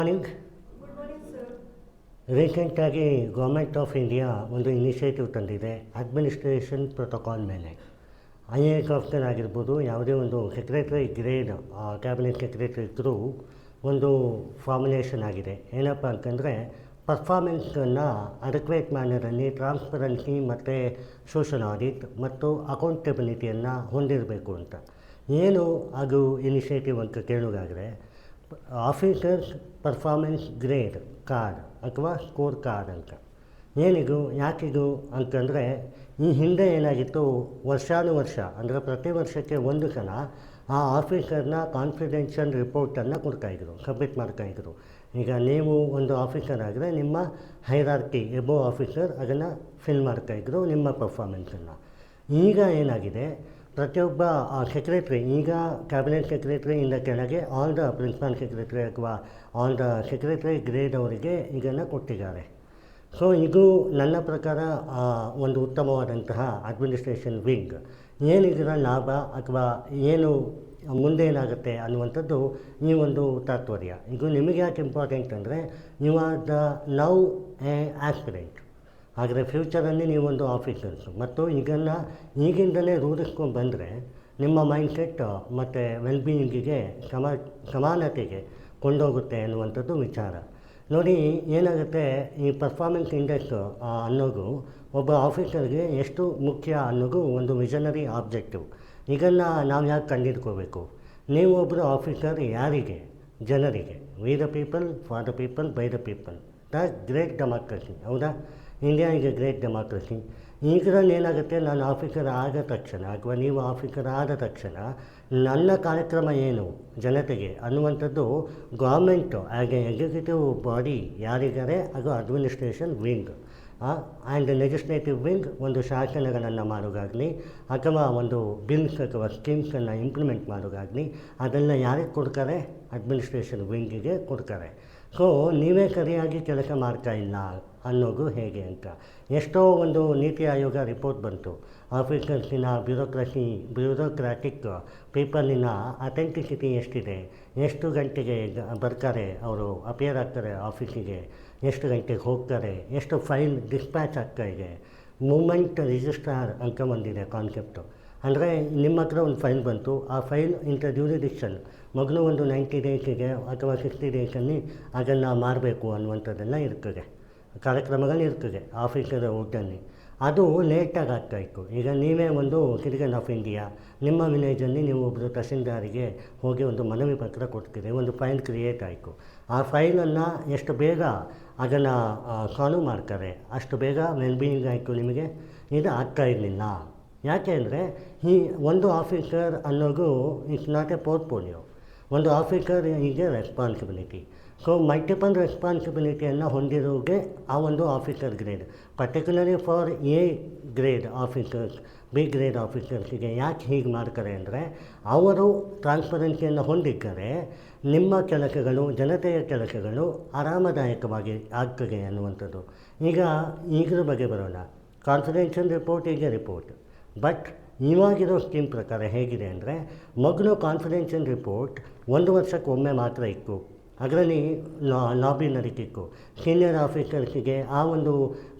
Morning. Good morning sir. ರೀಸೆಂಟಾಗಿ government of India ಒಂದು initiative ತಂದಿದೆ ಅಡ್ಮಿನಿಸ್ಟ್ರೇಷನ್ ಪ್ರೋಟೋಕಾಲ್ ಮೇಲೆ. IAS ಆಫೀಸರ್ ಆಗಿರ್ಬೋದು, ಯಾವುದೇ ಒಂದು ಸೆಕ್ರೆಟರಿ ಗ್ರೇಡ್ ಕ್ಯಾಬಿನೆಟ್ ಸೆಕ್ರೆಟರಿ ಇದ್ದರೂ ಒಂದು ಫಾರ್ಮುಲೇಷನ್ ಆಗಿದೆ. ಏನಪ್ಪ ಅಂತಂದರೆ ಪರ್ಫಾರ್ಮೆನ್ಸನ್ನು ಅಡೆಕ್ವೇಟ್ ಮ್ಯಾನರಲ್ಲಿ ಟ್ರಾನ್ಸ್ಪರೆನ್ಸಿ ಮತ್ತು ಸೋಷಲ್ ಆಡಿಟ್ ಮತ್ತು ಅಕೌಂಟಬಿಲಿಟಿಯನ್ನು ಹೊಂದಿರಬೇಕು ಅಂತ. ಏನು ಅದು ಇನಿಷಿಯೇಟಿವ್ ಅಂತ ಕೇಳೋದಾದರೆ, ಆಫೀಸರ್ಸ್ ಪರ್ಫಾರ್ಮೆನ್ಸ್ ಗ್ರೇಡ್ ಕಾರ್ಡ್ ಅಥವಾ ಸ್ಕೋರ್ ಕಾರ್ಡ್ ಅಂತ. ಏನಿದು, ಯಾಕಿದು ಅಂತಂದರೆ, ಈ ಹಿಂದೆ ಏನಾಗಿತ್ತು, ವರ್ಷಾನುವರ್ಷ ಅಂದರೆ ಪ್ರತಿ ವರ್ಷಕ್ಕೆ ಒಂದು ಸಲ ಆ ಆಫೀಸರ್ನ ಕಾನ್ಫಿಡೆನ್ಷಿಯಲ್ ರಿಪೋರ್ಟನ್ನು ಕೊಡ್ತಾಯಿದ್ರು, ಸಬ್ಮಿಟ್ ಮಾಡ್ತಾಯಿದ್ರು. ಈಗ ನೀವು ಒಂದು ಆಫೀಸರ್ ಆದರೆ ನಿಮ್ಮ ಹೈರಾರ್ಕಿ ಎಬೋ ಆಫೀಸರ್ ಅದನ್ನು ಫಿಲ್ ಮಾಡ್ತಾಯಿದ್ರು ನಿಮ್ಮ ಪರ್ಫಾರ್ಮೆನ್ಸನ್ನು. ಈಗ ಏನಾಗಿದೆ, ಪ್ರತಿಯೊಬ್ಬ ಸೆಕ್ರೆಟ್ರಿ, ಈಗ ಕ್ಯಾಬಿನೆಟ್ ಸೆಕ್ರೆಟ್ರಿಯಿಂದ ಕೆಳಗೆ ಆಲ್ ದ ಪ್ರಿನ್ಸಿಪಲ್ ಸೆಕ್ರೆಟ್ರಿ ಅಥವಾ ಆಲ್ ದ ಸೆಕ್ರೆಟರಿ ಗ್ರೇಡ್ ಅವರಿಗೆ ಇದನ್ನು ಕೊಟ್ಟಿದ್ದಾರೆ. ಸೊ ಇದು ನನ್ನ ಪ್ರಕಾರ ಒಂದು ಉತ್ತಮವಾದಂತಹ ಅಡ್ಮಿನಿಸ್ಟ್ರೇಷನ್ ವಿಂಗ್. ಏನಿದರ ಲಾಭ ಅಥವಾ ಏನು ಮುಂದೆ ಏನಾಗುತ್ತೆ ಅನ್ನುವಂಥದ್ದು ಈ ಒಂದು ತಾತ್ಪರ್ಯ. ಇದು ನಿಮಗೆ ಯಾಕೆ ಇಂಪಾರ್ಟೆಂಟ್ ಅಂದರೆ, you are the now a aspirant. ಆದರೆ ಫ್ಯೂಚರಲ್ಲಿ ನೀವೊಂದು ಆಫೀಸರ್ಸು ಮತ್ತು ಇದನ್ನು ಈಗಿಂದಲೇ ರೂಢಿಸ್ಕೊಂಡು ಬಂದರೆ ನಿಮ್ಮ ಮೈಂಡ್ಸೆಟ್ ಮತ್ತು ವೆಲ್ಬೀಯಿಂಗಿಗೆ ಸಮಾನತೆಗೆ ಕೊಂಡೋಗುತ್ತೆ ಅನ್ನುವಂಥದ್ದು ವಿಚಾರ. ನೋಡಿ, ಏನಾಗುತ್ತೆ, ಈ ಪರ್ಫಾರ್ಮೆನ್ಸ್ ಇಂಡೆಕ್ಸ್ ಅನ್ನೋದು ಒಬ್ಬ ಆಫೀಸರ್ಗೆ ಎಷ್ಟು ಮುಖ್ಯ ಅನ್ನೋದು ಒಂದು ವಿಷನರಿ ಆಬ್ಜೆಕ್ಟಿವ್. ಇದನ್ನು ನಾವು ಯಾಕೆ ಕಂಡಿಡ್ಕೋಬೇಕು? ನೀವು ಒಬ್ಬರು ಆಫೀಸರ್ ಯಾರಿಗೆ? ಜನರಿಗೆ. We the people, for the people, by the people. The great democracy. ಹೌದಾ? ಇಂಡಿಯಾ ಈಗ ಗ್ರೇಟ್ ಡೆಮಾಕ್ರಸಿ. ಇದರಲ್ಲಿ ಏನಾಗುತ್ತೆ, ನಾನು ಆಫೀಸರ್ ಆದ ತಕ್ಷಣ ಅಥವಾ ನೀವು ಆಫೀಸರ್ ಆದ ತಕ್ಷಣ ನನ್ನ ಕಾರ್ಯಕ್ರಮ ಏನು ಜನತೆಗೆ ಅನ್ನುವಂಥದ್ದು government as A executive body ಯಾರಿದ್ದಾರೆ ಅದು administration wing and legislative wing ಒಂದು ಶಾಸನಗಳನ್ನು ಮಾಡೋದಾಗಲಿ ಅಥವಾ ಒಂದು ಬಿಲ್ಸ್ ಅಥವಾ ಸ್ಕೀಮ್ಸನ್ನು ಇಂಪ್ಲಿಮೆಂಟ್ ಮಾಡೋದಾಗಲಿ ಅದನ್ನು ಯಾರಿಗೆ ಕೊಡ್ತಾರೆ? ಅಡ್ಮಿನಿಸ್ಟ್ರೇಷನ್ ವಿಂಗಿಗೆ ಕೊಡ್ತಾರೆ. ಸೊ ನೀವೇ ಸರಿಯಾಗಿ ಕೆಲಸ ಮಾಡ್ತಾ ಇಲ್ಲ ಅನ್ನೋದು ಹೇಗೆ ಅಂತ. ಎಷ್ಟೋ ಒಂದು ನೀತಿ ಆಯೋಗ ರಿಪೋರ್ಟ್ ಬಂತು, ಆಫೀಸರ್ಸಿನ ಬ್ಯೂರೋಕ್ರಾಟಿಕ್ ಪೀಪಲಿನ ಅಥೆಂಟಿಸಿಟಿ ಎಷ್ಟಿದೆ, ಎಷ್ಟು ಗಂಟೆಗೆ ಬರ್ತಾರೆ ಅವರು, ಅಪಿಯರ್ ಆಗ್ತಾರೆ ಆಫೀಸಿಗೆ, ಎಷ್ಟು ಗಂಟೆಗೆ ಹೋಗ್ತಾರೆ, ಎಷ್ಟು ಫೈಲ್ ಡಿಸ್ಪ್ಯಾಚ್ ಆಗ್ತಾಯಿದೆ. ಮೂಮೆಂಟ್ ರಿಜಿಸ್ಟ್ರಾರ್ ಅಂತ ಬಂದಿದೆ ಕಾನ್ಸೆಪ್ಟು. ಅಂದರೆ ನಿಮ್ಮ ಹತ್ರ ಒಂದು ಫೈಲ್ ಬಂತು, ಆ ಫೈಲ್ ಇಂಥ ಜ್ಯೂರಿಡಿಕ್ಷನ್ ಮಗನು ಒಂದು 90 ಡೇಸಿಗೆ ಅಥವಾ 60 ಡೇಸಲ್ಲಿ ಅದನ್ನು ಮಾರಬೇಕು ಅನ್ನುವಂಥದ್ದೆಲ್ಲ ಇರ್ತದೆ, ಕಾರ್ಯಕ್ರಮಗಳು ಇರ್ತದೆ ಆಫೀಸರ್ ಊಟಲ್ಲಿ. ಅದು ಲೇಟಾಗಿ ಆಗ್ತಾಯಿತ್ತು. ಈಗ ನೀವೇ ಒಂದು ಸಿಟಿಜನ್ ಆಫ್ ಇಂಡಿಯಾ, ನಿಮ್ಮ ವಿಲೇಜಲ್ಲಿ ನೀವು ಒಬ್ಬರು ತಹಸೀಲ್ದಾರಿಗೆ ಹೋಗಿ ಒಂದು ಮನವಿ ಪತ್ರ ಕೊಡ್ತೀರಿ, ಒಂದು ಫೈಲ್ ಕ್ರಿಯೇಟ್ ಆಯಿತು. ಆ ಫೈಲನ್ನು ಎಷ್ಟು ಬೇಗ ಅದನ್ನು ಸಾಲ್ವ್ ಮಾಡ್ತಾರೆ ಅಷ್ಟು ಬೇಗ ವೆಲ್ಬೀಯಿಂಗ್ ಆಯಿತು ನಿಮಗೆ. ಇದು ಆಗ್ತಾ ಇರಲಿಲ್ಲ. ಯಾಕೆ ಅಂದರೆ ಈ ಒಂದು ಆಫೀಸರ್ ಅನ್ನೋದು ಇಟ್ಸ್ ನಾಟ್ ಎ ಪೋರ್ಟ್ಫೋಲಿಯೋ. ಒಂದು ಆಫೀಸರ್ ಈಗೆ ರೆಸ್ಪಾನ್ಸಿಬಿಲಿಟಿ. ಸೊ ಮಲ್ಟಿಪಲ್ ರೆಸ್ಪಾನ್ಸಿಬಿಲಿಟಿಯನ್ನು ಹೊಂದಿರೋಗೆ ಆ ಒಂದು officer grade. Particularly for A grade officers, B grade ಆಫೀಸರ್ಸಿಗೆ ಯಾಕೆ ಹೀಗೆ ಮಾಡ್ತಾರೆ ಅಂದರೆ, ಅವರು ಟ್ರಾನ್ಸ್ಪರೆನ್ಸಿಯನ್ನು ಹೊಂದಿದ್ದರೆ ನಿಮ್ಮ ಕೆಲಸಗಳು, ಜನತೆಯ ಕೆಲಸಗಳು ಆರಾಮದಾಯಕವಾಗಿ ಆಗ್ತದೆ ಅನ್ನುವಂಥದ್ದು. ಈಗ ಇದ್ರ ಬಗ್ಗೆ ಬರೋಣ. ಕಾನ್ಫಿಡೆನ್ಷಿಯಲ್ ರಿಪೋರ್ಟ್ ಈಗ ರಿಪೋರ್ಟ್, ಬಟ್ ಇವಾಗಿರೋ ಸ್ಕೀಮ್ ಪ್ರಕಾರ ಹೇಗಿದೆ ಅಂದರೆ, ಮಗನು ಕಾನ್ಫಿಡೆನ್ಷಿಯಲ್ ರಿಪೋರ್ಟ್ 1 ವರ್ಷಕ್ಕೆ ಒಮ್ಮೆ ಮಾತ್ರ ಇತ್ತು. ಅದರಲ್ಲಿ ಲಾಬಿ ನಡೀತಿತ್ತು. ಸೀನಿಯರ್ ಆಫೀಸರ್ಸಿಗೆ ಆ ಒಂದು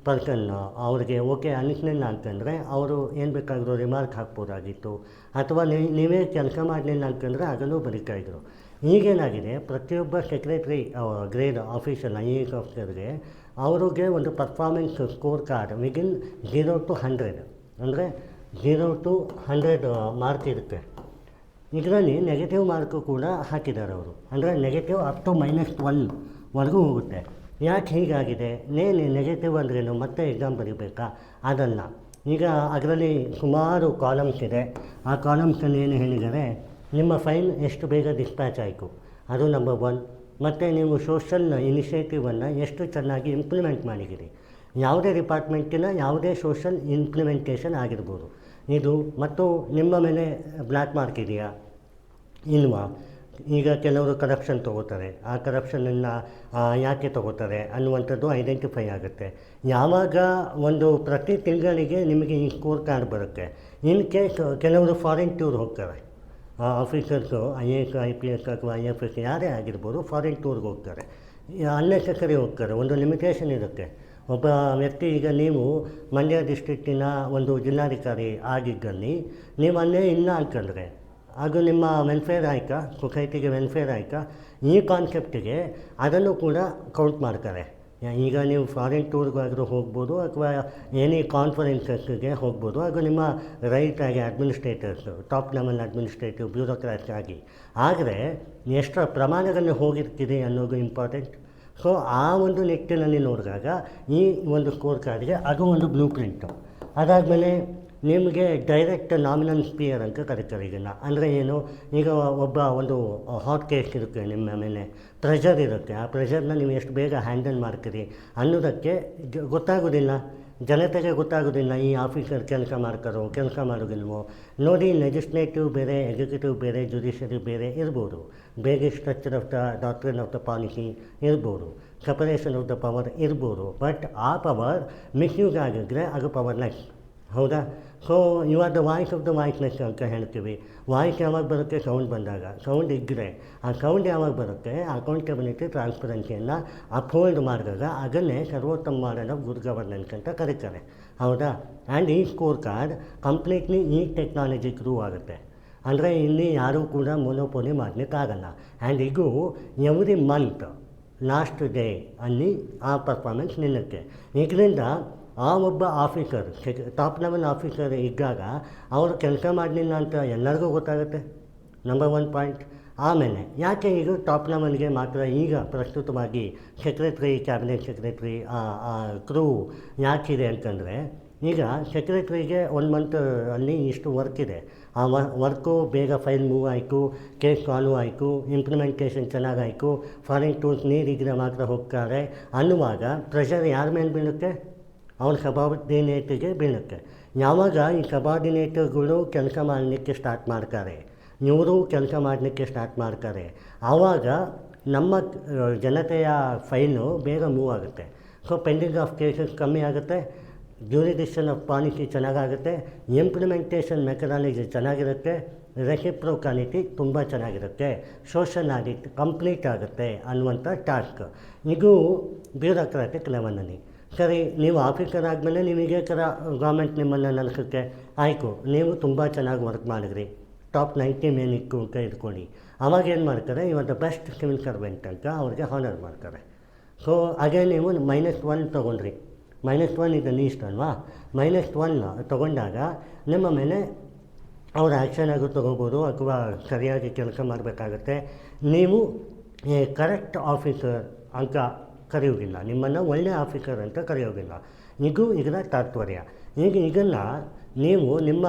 ಪರ್ಸನ್ ಅವ್ರಿಗೆ ಓಕೆ ಅನ್ನಿಸ್ಲಿಲ್ಲ ಅಂತಂದರೆ ಅವರು ಏನು ಬೇಕಾದರೂ ರಿಮಾರ್ಕ್ ಹಾಕ್ಬೋದಾಗಿತ್ತು, ಅಥವಾ ನೀವೇ ಕೆಲಸ ಮಾಡಲಿಲ್ಲ ಅಂತಂದರೆ ಅದನ್ನು ಬರೀತಾಯಿದ್ರು. ಈಗೇನಾಗಿದೆ, ಪ್ರತಿಯೊಬ್ಬ ಸೆಕ್ರೆಟ್ರಿ ಗ್ರೇಡ್ ಆಫೀಸರ್ IAS ಆಫೀಸರ್ಗೆ ಅವ್ರಿಗೆ ಒಂದು performance score card within 0 to 100, ಅಂದರೆ 0 to 100 ಮಾರ್ಕ್ ಇರುತ್ತೆ. ಇದರಲ್ಲಿ ನೆಗೆಟಿವ್ ಮಾರ್ಕು ಕೂಡ ಹಾಕಿದ್ದಾರೆ ಅವರು, ಅಂದರೆ ನೆಗೆಟಿವ್ ಅಪ್ ಟು -12ವರೆಗೂ ಹೋಗುತ್ತೆ. ಯಾಕೆ ಹೀಗಾಗಿದೆ? ನೆಗೆಟಿವ್ ಅಂದ್ರೇನು, ಮತ್ತೆ ಎಕ್ಸಾಮ್ ಬರೀಬೇಕಾ? ಅದಲ್ಲ. ಈಗ ಅದರಲ್ಲಿ ಸುಮಾರು ಕಾಲಮ್ಸ್ ಇದೆ. ಆ ಕಾಲಮ್ಸಲ್ಲಿ ಏನು ಹೇಳಿದ್ದಾರೆ, ನಿಮ್ಮ ಫೈಲ್ ಎಷ್ಟು ಬೇಗ ಡಿಸ್ಪ್ಯಾಚ್ ಆಯಿತು, ಅದು ನಂಬರ್ 1. ಮತ್ತು ನೀವು ಸೋಷಲ್ ಇನಿಷಿಯೇಟಿವನ್ನು ಎಷ್ಟು ಚೆನ್ನಾಗಿ ಇಂಪ್ಲಿಮೆಂಟ್ ಮಾಡಿದ್ದೀರಿ. ಯಾವುದೇ ಡಿಪಾರ್ಟ್ಮೆಂಟಿನ ಯಾವುದೇ ಸೋಷಲ್ ಇಂಪ್ಲಿಮೆಂಟೇಷನ್ ಆಗಿರ್ಬೋದು ಇದು. ಮತ್ತು ನಿಮ್ಮ ಮೇಲೆ ಬ್ಲ್ಯಾಕ್ ಮಾರ್ಕ್ ಇದೆಯಾ ಇಲ್ವಾ? ಈಗ ಕೆಲವರು ಕರಪ್ಷನ್ ತೊಗೋತಾರೆ, ಆ ಕರಪ್ಷನನ್ನು ಯಾಕೆ ತೊಗೋತಾರೆ ಅನ್ನುವಂಥದ್ದು ಐಡೆಂಟಿಫೈ ಆಗುತ್ತೆ. ಯಾವಾಗ ಒಂದು ಪ್ರತಿ ತಿಂಗಳಿಗೆ ನಿಮಗೆ ಈ ಸ್ಕೋರ್ ಕಾರ್ಡ್ ಬರುತ್ತೆ. ಇನ್ ಕೇಸ್ ಕೆಲವರು ಫಾರಿನ್ ಟೂರ್ ಹೋಗ್ತಾರೆ, ಆಫೀಸರ್ಸು IAS IPS ಅಥವಾ IFS ಯಾರೇ ಆಗಿರ್ಬೋದು ಫಾರಿನ್ ಟೂರ್ಗೆ ಹೋಗ್ತಾರೆ. ಅನ್ನೆಸೆಸರಿ ಹೋಗ್ತಾರೆ. ಒಂದು ಲಿಮಿಟೇಷನ್ ಇರುತ್ತೆ. ಒಬ್ಬ ವ್ಯಕ್ತಿ, ಈಗ ನೀವು ಮಂಡ್ಯ ಡಿಸ್ಟ್ರಿಕ್ಟಿನ ಒಂದು ಜಿಲ್ಲಾಧಿಕಾರಿ ಆಗಿದ್ದಲ್ಲಿ ನೀವು ಅಲ್ಲೇ ಇಲ್ಲ ಅಂತಂದರೆ ಅದು ನಿಮ್ಮ ವೆಲ್ಫೇರ್ ಆಯ್ತಾ, ಸೊಸೈಟಿಗೆ ವೆಲ್ಫೇರ್ ಆಯ್ತಾ, ಈ ಕಾನ್ಸೆಪ್ಟಿಗೆ ಅದನ್ನು ಕೂಡ ಕೌಂಟ್ ಮಾಡ್ತಾರೆ. ಈಗ ನೀವು ಫಾರಿನ್ ಟೂರ್ಗಾದರೂ ಹೋಗ್ಬೋದು ಅಥವಾ ಎನಿ ಕಾನ್ಫರೆನ್ಸಸ್ಗೆ ಹೋಗ್ಬೋದು. ಅದು ನಿಮ್ಮ ರೈಟ್ ಆಗಿ ಅಡ್ಮಿನಿಸ್ಟ್ರೇಟರ್ಸು, ಟಾಪ್ ಲೆವೆಲ್ ಅಡ್ಮಿನಿಸ್ಟ್ರೇಟಿವ್ ಬ್ಯೂರೋಕ್ರಾಟ್ಸ್ ಆಗಿ. ಆದರೆ ಎಷ್ಟು ಪ್ರಮಾಣದಲ್ಲಿ ಹೋಗಿರ್ತೀರಿ ಅನ್ನೋದು ಇಂಪಾರ್ಟೆಂಟ್. ಸೊ ಆ ಒಂದು ನಿಟ್ಟಿನಲ್ಲಿ ನೋಡಿದಾಗ ಈ ಒಂದು ಸ್ಕೋರ್ ಕಾರ್ಡ್ಗೆ ಅದು ಒಂದು ಬ್ಲೂ ಪ್ರಿಂಟು. ಅದಾದಮೇಲೆ ನಿಮಗೆ ಡೈರೆಕ್ಟ್ ನಾಮಿನಲ್ ಸ್ಪಿಯರ್ ಅಂತ ಕರೀತಾರೆ ಇದನ್ನು. ಅಂದರೆ ಏನು, ಈಗ ಒಂದು ಹಾಟ್ ಕೇಸ್ ಇರುತ್ತೆ ನಿಮ್ಮ ಮೇಲೆ, ಪ್ರೆಷರ್ ಇರುತ್ತೆ. ಆ ಪ್ರೆಷರ್ನ ನೀವು ಎಷ್ಟು ಬೇಗ ಹ್ಯಾಂಡಲ್ ಮಾಡ್ತೀರಿ ಅನ್ನೋದಕ್ಕೆ ಗೊತ್ತಾಗೋದಿಲ್ಲ, ಜನತೆಗೆ ಗೊತ್ತಾಗೋದಿಲ್ಲ. ಈ ಆಫೀಸರ್ ಕೆಲಸ ಮಾಡ್ತಾರೋ ಕೆಲಸ ಮಾಡೋದಿಲ್ವೋ ನೋಡಿ. ಲೆಜಿಸ್ಲೇಟಿವ್ ಬೇರೆ, ಎಕ್ಸಿಕ್ಯೂಟಿವ್ ಬೇರೆ, ಜುಡಿಷರಿ ಬೇರೆ ಇರ್ಬೋದು. ಬೇಗ structure of the doctrine of the policy ಇರ್ಬೋದು, ಸಪರೇಷನ್ ಆಫ್ ದ ಪವರ್ ಇರ್ಬೋದು. ಬಟ್ ಆ ಪವರ್ ಮಿಸ್ಯೂಸ್ ಆಗಿದ್ರೆ ಅದು ಪವರ್ಲೆಸ್. ಹೌದಾ? So you are the voice of the voiceless ಅಂತ ಹೇಳ್ತೀವಿ. ವಾಯ್ಸ್ ಯಾವಾಗ ಬರುತ್ತೆ? ಸೌಂಡ್ ಬಂದಾಗ. ಸೌಂಡ್ ಇದ್ದರೆ ಆ ಸೌಂಡ್ ಯಾವಾಗ ಬರುತ್ತೆ? ಅಕೌಂಟಬಿಲಿಟಿ, ಟ್ರಾನ್ಸ್ಪರೆನ್ಸಿಯನ್ನು ಅಪ್ಹೋಲ್ಡ್ ಮಾಡಿದಾಗ ಅದನ್ನೇ ಸರ್ವೋತ್ತಮ ಮಾಡೆಲ್ ಆಫ್ ಗುಡ್ ಗವರ್ನೆನ್ಸ್ ಅಂತ ಕರೀತಾರೆ. ಹೌದಾ? ಆ್ಯಂಡ್ ಈ ಸ್ಕೋರ್ ಕಾರ್ಡ್ ಕಂಪ್ಲೀಟ್ಲಿ ಈ ಟೆಕ್ನಾಲಜಿ ಥ್ರೂ ಆಗುತ್ತೆ. ಅಂದರೆ ಇಲ್ಲಿ ಯಾರೂ ಕೂಡ ಮೊನೋಪೋಲಿ ಮಾಡಲಿಕ್ಕಾಗಲ್ಲ. ಆ್ಯಂಡ್ ಇದು ಎವ್ರಿ ಮಂತ್ ಲಾಸ್ಟ್ ಡೇ ಅಲ್ಲಿ ಆ ಪರ್ಫಾರ್ಮೆನ್ಸ್ ನಿಲ್ಲುತ್ತೆ. ಇದರಿಂದ ಆ ಒಬ್ಬ ಆಫೀಸರ್, ಟಾಪ್ ಲೆವೆಲ್ ಆಫೀಸರ್ ಇದ್ದಾಗ ಅವರು ಕೆಲಸ ಮಾಡಲಿಲ್ಲ ಅಂತ ಎಲ್ಲರಿಗೂ ಗೊತ್ತಾಗುತ್ತೆ, ನಂಬರ್ 1 ಪಾಯಿಂಟ್. ಆಮೇಲೆ ಯಾಕೆ ಈಗ ಟಾಪ್ ಲೆವೆಲ್ಗೆ ಮಾತ್ರ ಈಗ ಪ್ರಸ್ತುತವಾಗಿ ಸೆಕ್ರೆಟ್ರಿ, ಕ್ಯಾಬಿನೆಟ್ ಸೆಕ್ರೆಟ್ರಿ ಕ್ರೂ ಯಾಕಿದೆ ಅಂತಂದರೆ, ಈಗ ಸೆಕ್ರೆಟ್ರಿಗೆ 1 ಮಂತ್ ಅಲ್ಲಿ ಇಷ್ಟು ವರ್ಕ್ ಇದೆ. ಆ ವರ್ಕು ಬೇಗ ಫೈಲ್ ಮೂವ್ ಆಯಿತು, ಕೇಸ್ ಸಾಲ್ವ್ ಆಯಿತು, ಇಂಪ್ಲಿಮೆಂಟೇಷನ್ ಚೆನ್ನಾಗಾಯಿತು, ಫಾರಿನ್ ಟೂಲ್ಸ್ ನೀರಿದ್ರೆ ಮಾತ್ರ ಹೋಗ್ತಾರೆ ಅನ್ನುವಾಗ ಪ್ರೆಷರ್ ಯಾರ ಮೇಲೆ ಬೀಳುತ್ತೆ? ಅವ್ರ ಸಬಾರ್ಡಿನೇಟಿಗೆ ಬೀಳುತ್ತೆ. ಯಾವಾಗ ಈ ಸಬಾರ್ಡಿನೇಟರ್ಗಳು ಕೆಲಸ ಮಾಡಲಿಕ್ಕೆ ಸ್ಟಾರ್ಟ್ ಮಾಡ್ತಾರೆ, ಇವರು ಕೆಲಸ ಮಾಡಲಿಕ್ಕೆ ಸ್ಟಾರ್ಟ್ ಮಾಡ್ತಾರೆ, ಆವಾಗ ನಮ್ಮ ಜನತೆಯ ಫೈಲು ಬೇಗ ಮೂವ್ ಆಗುತ್ತೆ. ಸೊ ಪೆಂಡಿಂಗ್ ಆಫ್ ಕೇಸಸ್ ಕಮ್ಮಿ ಆಗುತ್ತೆ, ಜ್ಯೂರಿಡಿಕ್ಷನ್ ಆಫ್ ಪಾಲಿಸಿ ಚೆನ್ನಾಗಾಗುತ್ತೆ, ಇಂಪ್ಲಿಮೆಂಟೇಷನ್ ಮೆಥಡಾಲಜಿ ಚೆನ್ನಾಗಿರುತ್ತೆ, ರೆಸಿಪ್ರೋಕಾಲಿಟಿ ತುಂಬ ಚೆನ್ನಾಗಿರುತ್ತೆ, ಸೋಷಲ್ ಆಡಿಟ್ ಕಂಪ್ಲೀಟ್ ಆಗುತ್ತೆ ಅನ್ನುವಂಥ ಟಾಸ್ಕ್. ಇದು ಬ್ಯೂರೋಕ್ರಾಟಿಕ್ ಲೆವೆಲಲ್ಲಿ. ಸರಿ, ನೀವು ಆಫೀಸರ್ ಆದಮೇಲೆ ನಿಮಗೆ ಗೌರ್ಮೆಂಟ್ ನಿಮ್ಮನ್ನು ನೆಲೆಸಕ್ಕೆ ಆಯಿತು, ನೀವು ತುಂಬ ಚೆನ್ನಾಗಿ ವರ್ಕ್ ಮಾಡಿದ್ರಿ, ಟಾಪ್ 90 ಮೇಲೆ ಇತ್ತು ಅಂತ ಇಟ್ಕೊಳ್ಳಿ. ಆವಾಗ ಏನು ಮಾಡ್ತಾರೆ? ಇವಾಗ ಬೆಸ್ಟ್ ಸಿವಿಲ್ ಸರ್ವೆಂಟ್ ಅಂತ ಅವ್ರಿಗೆ ಹಾನರ್ ಮಾಡ್ತಾರೆ. ಸೊ ಹಾಗೆ ನೀವು -1 ತೊಗೊಂಡ್ರಿ, -1 ಇದು ಲೀಸ್ಟ್ ಅಲ್ವಾ? -1 ತೊಗೊಂಡಾಗ ನಿಮ್ಮ ಮೇಲೆ ಅವ್ರ ಆ್ಯಕ್ಷನ್ ಆಗು ತೊಗೋಬೋದು ಅಥವಾ ಸರಿಯಾಗಿ ಕೆಲಸ ಮಾಡಬೇಕಾಗತ್ತೆ. ನೀವು ಕರೆಕ್ಟ್ ಆಫೀಸರ್ ಅಂತ ಕರೆಯೋದಿಲ್ಲ, ನಿಮ್ಮನ್ನು ಒಳ್ಳೆಯ ಆಫೀಸರ್ ಅಂತ ಕರೆಯೋದಿಲ್ಲ. ಇದು ಇದರ ತಾತ್ಪರ್ಯ. ಇದನ್ನು ನೀವು ನಿಮ್ಮ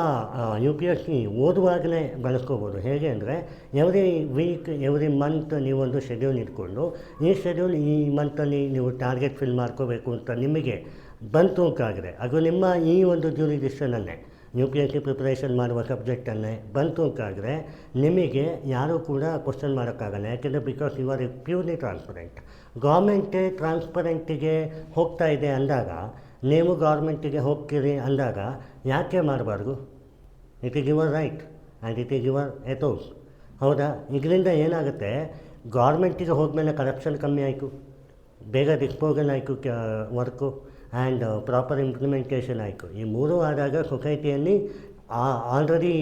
UPSC ಓದುವಾಗಲೇ ಬಳಸ್ಕೋಬೋದು. ಹೇಗೆ ಅಂದರೆ ಎವ್ರಿ ವೀಕ್, ಎವ್ರಿ ಮಂತ್ ನೀವೊಂದು ಶೆಡ್ಯೂಲ್ ಇಟ್ಕೊಂಡು, ಈ ಶೆಡ್ಯೂಲ್ ಈ ಮಂತಲ್ಲಿ ನೀವು ಟಾರ್ಗೆಟ್ ಫಿಲ್ ಮಾಡ್ಕೋಬೇಕು ಅಂತ ನಿಮಗೆ ಬಂತು ಅಂತಾದರೆ, ಅದು ನಿಮ್ಮ ಈ ಒಂದು ಜ್ಯೂರಿಡಿಕ್ಷನಲ್ಲೇ UPSC ಪ್ರಿಪ್ರೇಷನ್ ಮಾಡುವ ಸಬ್ಜೆಕ್ಟನ್ನೇ ಬಂತು ಅಂತಾದರೆ ನಿಮಗೆ ಯಾರೂ ಕೂಡ ಕ್ವಶನ್ ಮಾಡೋಕ್ಕಾಗಲ್ಲ. ಯಾಕೆಂದರೆ because you are purely transparent. ಗೌರ್ಮೆಂಟೇ ಟ್ರಾನ್ಸ್ಪರೆಂಟಿಗೆ ಹೋಗ್ತಾ ಇದೆ ಅಂದಾಗ, ನೀವು ಗೌರ್ಮೆಂಟಿಗೆ ಹೋಗ್ತೀರಿ ಅಂದಾಗ ಯಾಕೆ ಮಾಡಬಾರ್ದು? It is your right and it is your ethos. ಹೌದಾ? ಇದರಿಂದ ಏನಾಗುತ್ತೆ? ಗೌರ್ಮೆಂಟಿಗೆ ಹೋದ್ಮೇಲೆ ಕರಪ್ಷನ್ ಕಮ್ಮಿ ಆಯಿತು, ಬೇಗ ಡಿಸ್ಪೋಸಲ್ ಆಯಿತು ವರ್ಕು, ಆ್ಯಂಡ್ ಪ್ರಾಪರ್ ಇಂಪ್ಲಿಮೆಂಟೇಷನ್ ಆಯಿತು. ಈ ಮೂರೂ ಆದಾಗ ಸೊಸೈಟಿಯಲ್ಲಿ ಆಲ್ರೆಡಿ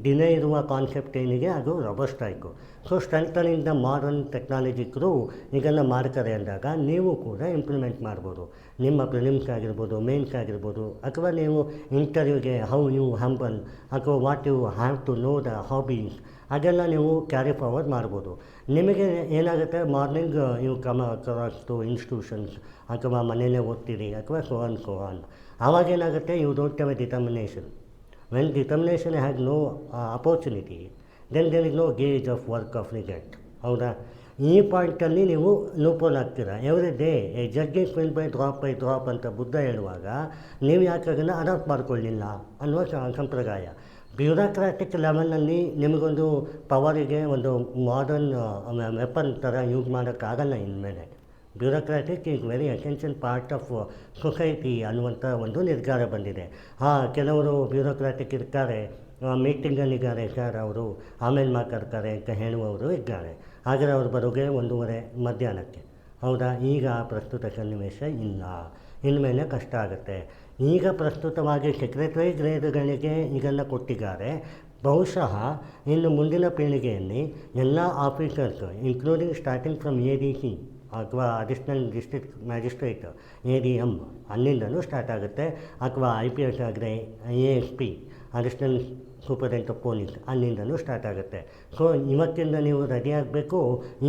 ಡಿಲೇ ಇರುವ ಕಾನ್ಸೆಪ್ಟ್ ಏನಿದೆ ಅದು ರಬಸ್ಟ್ ಆಯಿತು. So strengthening the modern technology through ಇದನ್ನು ಮಾಡ್ತಾರೆ ಅಂದಾಗ ನೀವು ಕೂಡ ಇಂಪ್ಲಿಮೆಂಟ್ ಮಾಡ್ಬೋದು. ನಿಮ್ಮ ಪ್ರಿಲಿಮ್ಸ್ ಆಗಿರ್ಬೋದು, ಮೇನ್ಸ್ ಆಗಿರ್ಬೋದು, ಅಥವಾ ನೀವು ಇಂಟರ್ವ್ಯೂಗೆ ಹೌ ಯು ಹಂಬಲ್ ಅಥವಾ what you have to know the hobbies, ಅದೆಲ್ಲ ನೀವು ಕ್ಯಾರಿ ಫಾರ್ವರ್ಡ್ ಮಾಡ್ಬೋದು. ನಿಮಗೆ ಏನಾಗುತ್ತೆ? ಮಾರ್ನಿಂಗ್ ನೀವು ಕರಾಕ್ಟು ಇನ್ಸ್ಟಿಟ್ಯೂಷನ್ಸ್ ಅಥವಾ ಮನೆಯಲ್ಲೇ ಓದ್ತೀರಿ ಅಥವಾ ಸೋ ಆನ್. ಆವಾಗೇನಾಗುತ್ತೆ? You don't have a determination. When determination has no opportunity, then there is no gauge of work of result. ಹೌದಾ? ಈ ಪಾಯಿಂಟಲ್ಲಿ ನೀವು ಲೂಪೋಲ್ ಆಗ್ತೀರ. Every day a jug is filled by drop ಅಂತ ಬುದ್ಧ ಹೇಳುವಾಗ ನೀವು ಯಾಕೆ ಅದನ್ನು ಅಡಾಪ್ಟ್ ಮಾಡ್ಕೊಳ್ಳಿಲ್ಲ ಅನ್ನುವ ಸಂಪ್ರದಾಯ. ಬ್ಯೂರೋಕ್ರಾಟಿಕ್ ಲೆವೆಲ್ನಲ್ಲಿ ನಿಮಗೊಂದು ಪವರಿಗೆ ಒಂದು ಮಾಡರ್ನ್ ವೆಪನ್ ಥರ ಯೂಸ್ ಮಾಡೋಕ್ಕಾಗಲ್ಲ. ಇನ್ಮೇಲೆ bureaucratic is very essential part of society ಅನ್ನುವಂಥ ಒಂದು ನಿರ್ಧಾರ ಬಂದಿದೆ. ಕೆಲವರು ಬ್ಯೂರೋಕ್ರಾಟಿಕ್ ಇರ್ತಾರೆ, ಮೀಟಿಂಗಲ್ಲಿದ್ದಾರೆ ಸರ್ ಅವರು, ಆಮೇಲೆ ಮಾತಾಡ್ತಾರೆ ಅಂತ ಹೇಳುವವರು ಇದ್ದಾರೆ. ಆದರೆ ಅವರು ಬರೋಗೆ 1:30 ಮಧ್ಯಾಹ್ನಕ್ಕೆ. ಹೌದಾ? ಈಗ ಪ್ರಸ್ತುತ ಸನ್ನಿವೇಶ ಇಲ್ಲ, ಇನ್ಮೇಲೆ ಕಷ್ಟ ಆಗುತ್ತೆ. ಈಗ ಪ್ರಸ್ತುತವಾಗಿ ಸೆಕ್ರೆಟರಿ ಗ್ರೇಡ್ಗಳಿಗೆ ಇದನ್ನು ಕೊಟ್ಟಿದ್ದಾರೆ. ಬಹುಶಃ ಇನ್ನು ಮುಂದಿನ ಪೀಳಿಗೆಯಲ್ಲಿ ಎಲ್ಲ officers including starting from ADC ಅಥವಾ ಅಡಿಷ್ನಲ್ ಡಿಸ್ಟ್ರಿಕ್ಟ್ ಮ್ಯಾಜಿಸ್ಟ್ರೇಟ್ ADM ಅಲ್ಲಿಂದಲೂ ಸ್ಟಾರ್ಟ್ ಆಗುತ್ತೆ, ಅಥವಾ IPS ಆದರೆ ASP additional superintendent of police ಅಲ್ಲಿಂದಲೂ ಸ್ಟಾರ್ಟ್ ಆಗುತ್ತೆ. ಸೊ ಇವತ್ತಿಂದ ನೀವು ರೆಡಿ ಆಗಬೇಕು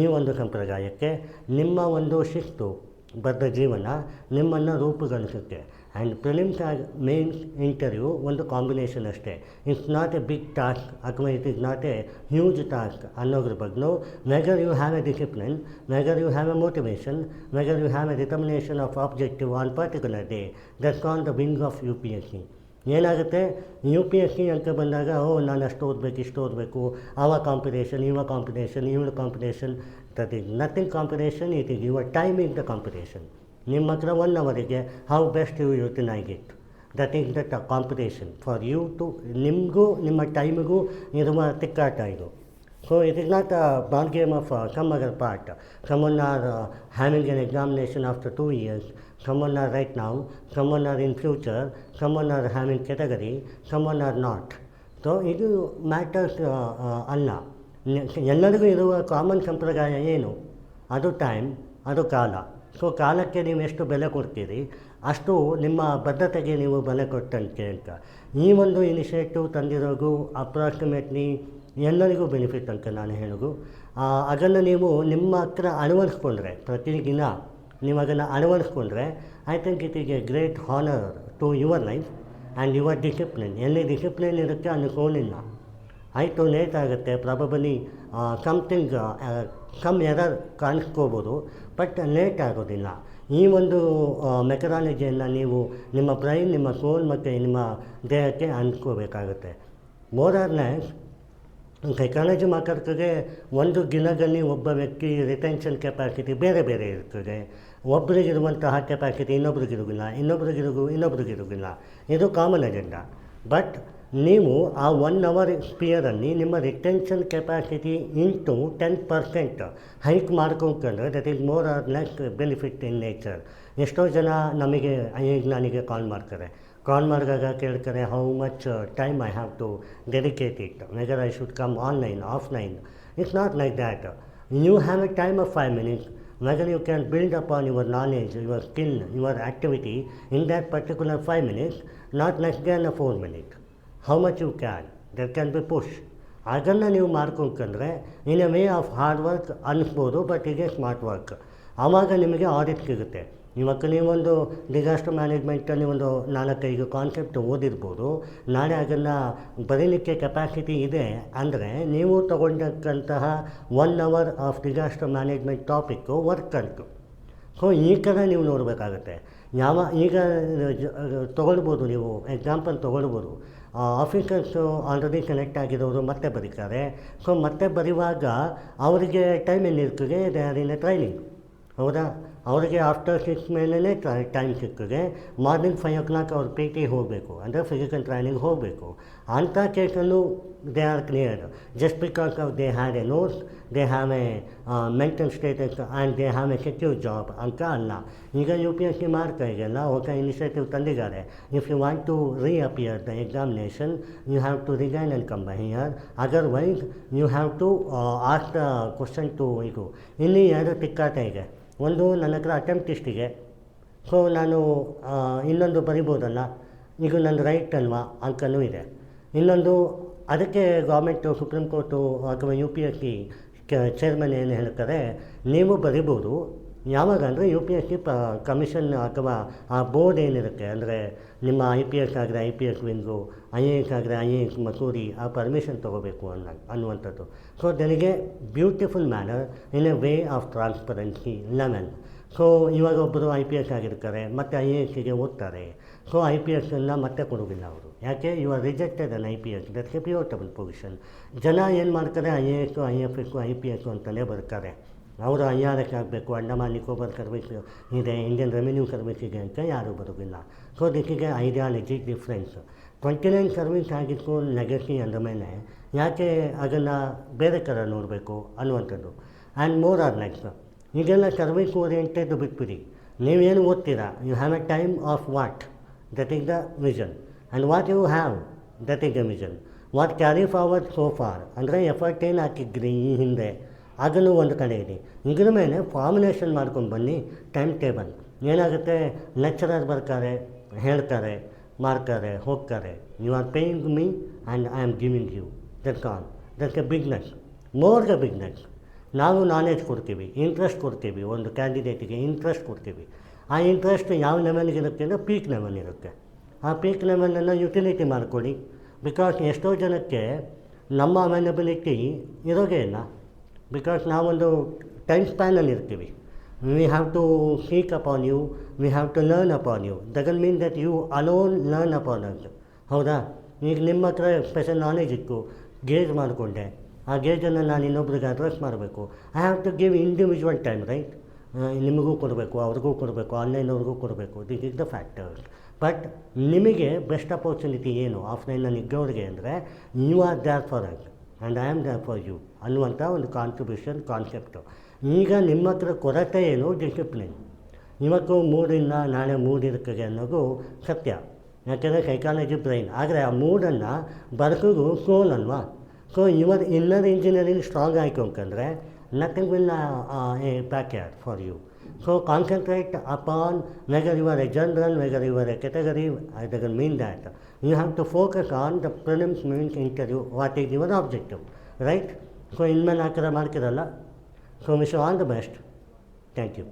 ಈ ಒಂದು ಸಂಪ್ರದಾಯಕ್ಕೆ. ನಿಮ್ಮ ಒಂದು ಶಿಸ್ತು ಬದ್ಧ ಜೀವನ ನಿಮ್ಮನ್ನು ರೂಪುಗೊಳಿಸುತ್ತೆ. And prelims and mains interview ಒಂದು ಕಾಂಬಿನೇಷನ್ ಅಷ್ಟೇ. It's not a big task ಅಥವಾ it is not a huge task ಅನ್ನೋದ್ರ ಬಗ್ಗೆನೂ whether you have a discipline, whether you have a motivation, whether you have a determination of objective on particular day, that's on the wing of UPSC. ಏನಾಗುತ್ತೆ, UPSC ಅಂತ ಬಂದಾಗ ನಾನು ಅಷ್ಟು ಓದಬೇಕು, ಇಷ್ಟು ಓದಬೇಕು, ಆವ ಕಾಂಪಿಟೇಷನ್, ಇವ ಕಾಂಪಿಟೇಷನ್, ಇವಳ competition, that is nothing competition, it is your time is the competition. ನಿಮ್ಮ ಹತ್ರ 1 ಅವರಿಗೆ how best you utilise it, that is that competition for you too. ನಿಮಗೂ ನಿಮ್ಮ ಟೈಮಿಗೂ ಇರುವ ತಿಕ್ಕಾಟ ಇದು. So it is not a ball game of some other part. Someone are having an examination after 2 years, someone are right now, someone are in future, someone are having category, someone are not. So ಇದು matters ಅಲ್ಲ. ಎಲ್ಲರಿಗೂ ಇರುವ common ಸಂಪ್ರದಾಯ ಏನು? ಅದು time, ಅದು ಕಾಲ. So ಕಾಲಕ್ಕೆ ನೀವು ಎಷ್ಟು ಬೆಲೆ ಕೊಡ್ತೀರಿ ಅಷ್ಟು ನಿಮ್ಮ ಬದ್ಧತೆಗೆ ನೀವು ಬೆಲೆ ಕೊಟ್ಟಂತೆ ಅಂತ. ಈ ಒಂದು ಇನಿಷಿಯೇಟಿವ್ ತಂದಿರೋದು ಅಪ್ರಾಕ್ಸಿಮೇಟ್ಲಿ ಎಲ್ಲರಿಗೂ ಬೆನಿಫಿಟ್ ಅಂತ ನಾನು ಹೇಳೋದು. ಅದನ್ನು ನೀವು ನಿಮ್ಮ ಹತ್ರ ಅಳವಡಿಸ್ಕೊಂಡ್ರೆ, ಪ್ರತಿದಿನ ನೀವು ಅದನ್ನು ಅಳವಡಿಸ್ಕೊಂಡ್ರೆ, I think it is a great honour to your life and your discipline. ಎಲ್ಲಿ ಡಿಸಿಪ್ಲಿನ್ ಇರುತ್ತೆ ಅನ್ಕೊಳ್ಳಿಲ್ಲ, ಆಯಿತು ಲೇಟ್ ಆಗುತ್ತೆ, ಪ್ರಾಬಬಲಿ ಸಮಥಿಂಗ್ ಕಮ್ ಎರರ್ ಕಾಣಿಸ್ಕೋಬೋದು, ಬಟ್ ಲೇಟ್ ಆಗೋದಿಲ್ಲ. ಈ ಒಂದು ಮೆಥಡಾಲಜಿಯನ್ನು ನೀವು ನಿಮ್ಮ ಬ್ರೈನ್, ನಿಮ್ಮ ಸೋಲ್ ಮತ್ತು ನಿಮ್ಮ ದೇಹಕ್ಕೆ ಅಂದ್ಕೋಬೇಕಾಗುತ್ತೆ. ಮೋರ್ ಆರ್ ಲೆಸ್ ಸೈಕಾಲಜಿ ಮಾತಾಡ್ತದೆ, ಒಂದು ದಿನದಲ್ಲಿ ಒಬ್ಬ ವ್ಯಕ್ತಿ ರಿಟೆನ್ಷನ್ ಕೆಪಾಸಿಟಿ ಬೇರೆ ಬೇರೆ ಇರ್ತದೆ. ಒಬ್ಬರಿಗಿರುವಂತಹ ಕೆಪಾಸಿಟಿ ಇನ್ನೊಬ್ರಿಗಿರೋದಿಲ್ಲ, ಇನ್ನೊಬ್ರಿಗಿರೋದಿಲ್ಲ. ಇದು ಕಾಮನ್ ಅಜೆಂಡಾ. ಬಟ್ ನೀವು ಆ 1 ಅವರ್ ಸ್ಪಿಯರಲ್ಲಿ ನಿಮ್ಮ ರಿಟೆನ್ಷನ್ ಕೆಪಾಸಿಟಿ ಇಂಟು 10% ಹೈಕ್ ಮಾಡ್ಕೊಂಡ್ರೆ that is more or less benefit in nature. ಎಷ್ಟೋ ಜನ ನಮಗೆ ನನಗೆ ಕಾಲ್ ಮಾಡಿದಾಗ ಕೇಳ್ತಾರೆ, how much time I have to dedicate it, whether I should come online, offline. It's not like that. You have a time of 5 minutes. Whether you can build upon your knowledge, your skill, your activity in that particular 5 minutes, not less than a 4 minutes. How much you can, that can be pushed. ಅದನ್ನು ನೀವು ಮಾಡ್ಕೊಂಡ್ರೆ in a way of hard work ಅನ್ನಿಸ್ಬೋದು, but ಈಗ smart work. ಆವಾಗ ನಿಮಗೆ audit ಸಿಗುತ್ತೆ. ಇವತ್ತು ನೀವೊಂದು ಡಿಸಾಸ್ಟರ್ ಮ್ಯಾನೇಜ್ಮೆಂಟಲ್ಲಿ ಒಂದು 4-5 ಕಾನ್ಸೆಪ್ಟ್ ಓದಿರ್ಬೋದು, ನಾಳೆ ಅದನ್ನು ಬರೀಲಿಕ್ಕೆ ಕೆಪಾಸಿಟಿ ಇದೆ ಅಂದರೆ ನೀವು ತೊಗೊಂಡಂತಹ 1 hour of disaster management topic work ಅಂತು. ಸೊ ಈ ಥರ ನೀವು ನೋಡಬೇಕಾಗತ್ತೆ. ಈಗ ತೊಗೊಳ್ಬೋದು, ನೀವು ಎಕ್ಸಾಂಪಲ್ ತೊಗೊಳ್ಬೋದು. ಆಫೀಸರ್ಸು ಆಲ್ರೆಡಿ ಸೆಲೆಕ್ಟ್ ಆಗಿರೋರು ಮತ್ತೆ ಬರೀತಾರೆ. ಸೊ ಮತ್ತೆ ಬರೆಯುವಾಗ ಅವರಿಗೆ ಟೈಮ್ ಎಲ್ಲಿರ್ತದೆ, they are in a training. ಹೌದಾ? ಅವರಿಗೆ ಆಫ್ಟರ್ 6 ಮೇಲೇ ಟೈಮ್ ಸಿಗ್ತದೆ. ಮಾರ್ನಿಂಗ್ 5 o'clock ಅವ್ರು PT ಹೋಗಬೇಕು, ಅಂದರೆ ಫಿಸಿಕಲ್ ಟ್ರೈನಿಂಗ್ ಹೋಗಬೇಕು. ಅಂಥ ಕೇಸಲ್ಲೂ they are cleared just because of they had a notes, they have a mental status and they have a secure job ಅಂತ ಅಲ್ಲ. ಈಗ UPSC ಮಾಡ್ತಾ ಇದೆಯಲ್ಲ, ಹೊಸ ಇನಿಷಿಯೇಟಿವ್ ತಂದಿದ್ದಾರೆ. If you want to reappear the examination, you have to resign and come here, otherwise you have to ask the question to ಇದು. ಇಲ್ಲಿ 2 ತಿಕ್ಕಾಟ ಇದೆ. ಒಂದು, ನನ್ನ ಹತ್ರ ಅಟೆಂಪ್ಟ್ ಇಷ್ಟಿಗೆ, ಸೊ ನಾನು ಇನ್ನೊಂದು ಬರಿಬೋದಲ್ಲ, ಈಗ ನನ್ನ ರೈಟ್ ಅಲ್ವಾ ಅಂಕನೂ ಇದೆ. ಇನ್ನೊಂದು, ಅದಕ್ಕೆ ಗೌರ್ಮೆಂಟು, ಸುಪ್ರೀಂ ಕೋರ್ಟು ಅಥವಾ UPSC ಚೇರ್ಮನ್ ಏನು ಹೇಳ್ತಾರೆ, ನೀವು ಬರಿಬೋದು. ಯಾವಾಗ ಅಂದರೆ UPSC ಕಮಿಷನ್ ಅಥವಾ ಆ ಬೋರ್ಡ್ ಏನಿರುತ್ತೆ, ಅಂದರೆ ನಿಮ್ಮ IPS ಆದರೆ IPS ವಿಂಗು, IAS ಆದರೆ IAS ಮಸೂರಿ, ಆ ಪರ್ಮಿಷನ್ ತೊಗೋಬೇಕು ಅನ್ನುವಂಥದ್ದು. ಸೊ ದೆನಿಗೆ beautiful manner in a way of transparency level. So ಇವಾಗ ಒಬ್ಬರು IPS ಆಗಿರ್ತಾರೆ, ಮತ್ತು IASಗೆ ಓದ್ತಾರೆ. ಸೊ IPSನ್ನು ಮತ್ತೆ ಕೊಡೋದಿಲ್ಲ ಅವರು. ಯಾಕೆ? You are rejected on IPS, that's a pivotable position. ಜನ ಏನು ಮಾಡ್ತಾರೆ, IAS, IFS, IPS ಅಂತಲೇ ಬರ್ತಾರೆ. ಅವರು IRS ಆಗಬೇಕು, ಅಂಡಮಾನ್ ನಿಕೋಬಾರ್ ಸರ್ವಿಸ್ ಇದೆ, ಇಂಡಿಯನ್ ರೆವಿನ್ಯೂ ಸರ್ವಿಸ್ ಇದೆ ಅಂತ ಯಾರೂ ಬರೋದಿಲ್ಲ. ಸೊ ದಿಕ್ಕಿಗೆ ಐಡಿಯಾಲಜಿ ಡಿಫ್ರೆನ್ಸ್. 29 ಸರ್ವಿಸ್ ಆಗಿತ್ತು ಲೆಗಸಿ ಅಂದ ಮೇಲೆ ಯಾಕೆ ಅದನ್ನು ಬೇರೆ ಥರ ನೋಡಬೇಕು ಅನ್ನುವಂಥದ್ದು. ಆ್ಯಂಡ್ ಮೋರ್ ಆರ್ ಲೈಕ್ ಈಗೆಲ್ಲ ಸರ್ವಿಸ್ ಓರಿಯೆಂಟೆಡ್ ಬಿಟ್ಬಿಡಿ. ನೀವೇನು ಓದ್ತೀರಾ, you have a time of what, that is the vision, and what you have, that is the vision. What carry forward so far, ಅಂದರೆ ಎಫರ್ಟ್ ಏನು ಹಾಕಿದ್ರಿ ಈ ಹಿಂದೆ, ಅದನ್ನು ಒಂದು ಕಡೆ ಇದೆ. ಇದ್ರ ಮೇಲೆ ಫಾರ್ಮುಲೇಷನ್ ಮಾಡ್ಕೊಂಡು ಬನ್ನಿ ಟೈಮ್ ಟೇಬಲ್. ಏನಾಗುತ್ತೆ, ಲೆಕ್ಚರರ್ ಬರ್ತಾರೆ, ಹೇಳ್ತಾರೆ, ಮಾಡ್ತಾರೆ, ಹೋಗ್ತಾರೆ. You are paying me and I am giving you, that's all. That's a bigness, more the bigness. ನಾವು ನಾಲೆಜ್ ಕೊಡ್ತೀವಿ, ಇಂಟ್ರೆಸ್ಟ್ ಕೊಡ್ತೀವಿ, ಒಂದು ಕ್ಯಾಂಡಿಡೇಟಿಗೆ ಇಂಟ್ರೆಸ್ಟ್ ಕೊಡ್ತೀವಿ. ಆ ಇಂಟ್ರೆಸ್ಟ್ ಯಾವ ಲೆವೆಲ್ಗಿರುತ್ತೆ ಅಂದರೆ ಪೀಕ್ ಲೆವೆಲ್ ಇರುತ್ತೆ. ಆ ಪೀಕ್ ಲೆವೆಲನ್ನು ಯುಟಿಲಿಟಿ ಮಾಡ್ಕೊಳ್ಳಿ. ಬಿಕಾಸ್ ಎಷ್ಟೋ ಜನಕ್ಕೆ ನಮ್ಮ ಅವೈಲಬಿಲಿಟಿ ಇರೋದೇ ಇಲ್ಲ. ಬಿಕಾಸ್ ನಾವೊಂದು ಟೈಮ್ ಸ್ಪ್ಯಾನಲ್ಲಿ ಇರ್ತೀವಿ. We have to seek upon you, we have to learn upon you. Doesn't mean that you alone learn upon us. ಹೌದಾ? ಈಗ ನಿಮ್ಮ ಹತ್ರ ಸ್ಪೆಷಲ್ ನಾಲೆಜ್ ಇತ್ತು, ಗೇಜ್ ಮಾಡಿಕೊಂಡೆ. ಆ ಗೇಜನ್ನು ನಾನು ಇನ್ನೊಬ್ರಿಗೆ ಅಡ್ರೆಸ್ ಮಾಡಬೇಕು. I have to give individual time, right? ನಿಮಗೂ ಕೊಡಬೇಕು, ಅವ್ರಿಗೂ ಕೊಡಬೇಕು, ಆನ್ಲೈನವ್ರಿಗೂ ಕೊಡಬೇಕು. This is the factors. But ನಿಮಗೆ ಬೆಸ್ಟ್ ಅಪರ್ಚುನಿಟಿ ಏನು ಆಫ್ಲೈನಲ್ಲಿ ಇದ್ದವ್ರಿಗೆ ಅಂದರೆ, you are there for us and I am there for you ಅನ್ನುವಂಥ ಒಂದು ಕಾಂಟ್ರಿಬ್ಯೂಷನ್ ಕಾನ್ಸೆಪ್ಟು. ಈಗ ನಿಮ್ಮ ಹತ್ರ ಕೊರತೆ ಏನು, ಡಿಸಿಪ್ಲಿನ್. ಇವತ್ತು ಮೂಡಿಲ್ಲ, ನಾಳೆ ಮೂಡಿರ್ತದೆ ಅನ್ನೋದು ಸತ್ಯ. ಯಾಕೆಂದರೆ ಸೈಕಾಲಜಿ ಬ್ರೈನ್. ಆದರೆ ಆ ಮೂಡನ್ನು ಬದುಕೋದು ಸೋಲ್ ಅಲ್ವಾ? So your inner engineering strong ಆಯಿತು ಅಂತಂದರೆ nothing will a backyard for you. So concentrate upon whether you are a general, whether you are a category. I doesn't mean that. You have to focus on the prelims, means interview, what is your objective, right? So ಇನ್ಮೇಲೆ ಆ ಥರ ಮಾಡ್ತಿರಲ್ಲ. So wish you all the best. Thank you.